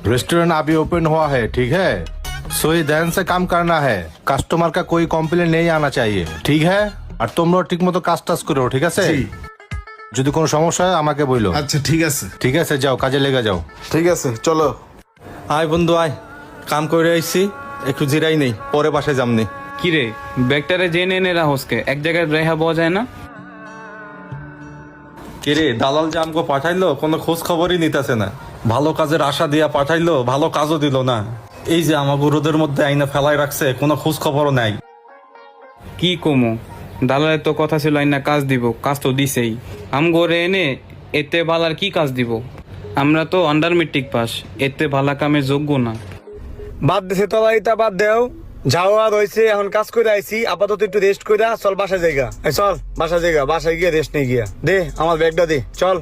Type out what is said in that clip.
Restaurant अभी open हुआ है, ठीक है? सोई ध्यान से काम करना है, কাস্টমার का कोई কমপ্লেন नहीं आना चाहिए, ঠিক है? আর তোমরা ঠিক মতো কাজ টাজ করো, ঠিক আছে? জি। যদি কোনো সমস্যা হয় আমাকে বলো। আচ্ছা ঠিক আছে। ঠিক আছে, যাও কাজে লেগে যাও। ঠিক আছে চলো। আয় বন্ধু আয়, কাম করে আইছি, একটু জিরাই নেই, পরে বাসায় যামনি। কি রে ব্যাগটারে জেনে এনে রাহসকে এক জায়গায় রেহা পাওয়া যায় না? কে রে দালাল যে আমগো পাঠাইলো কোনো খোঁজ খবরই নিতেছে না। ভালো কাজের আশা দিয়া পাঠাইলো, ভালো কাজও দিল না। এই যে আমাগো রোদের মধ্যে আইনা ফেলাই রাখছে, কোনো খোঁজ খবরও নাই। কি কমো, দালালের তো কথা ছিল আইনা কাজ দিব, কাজ তো দিছেই। আম গড়ে এনে এতে ভালার কি কাজ দিব? আমরা তো আন্ডার মেট্রিক পাস, এতে ভালা কামে যোগ্য না। বাদ দিছে তলাইতা বাদ দেও, যাও আর হয়েছে এখন কাজ করে আইছি, আপাতত একটু রেস্ট করে চল বাসা জায়গা, চল বাসা জায়গা, বাসায় গিয়ে রেস্ট নিয়ে গিয়া দে আমার ব্যাগটা দে, চল।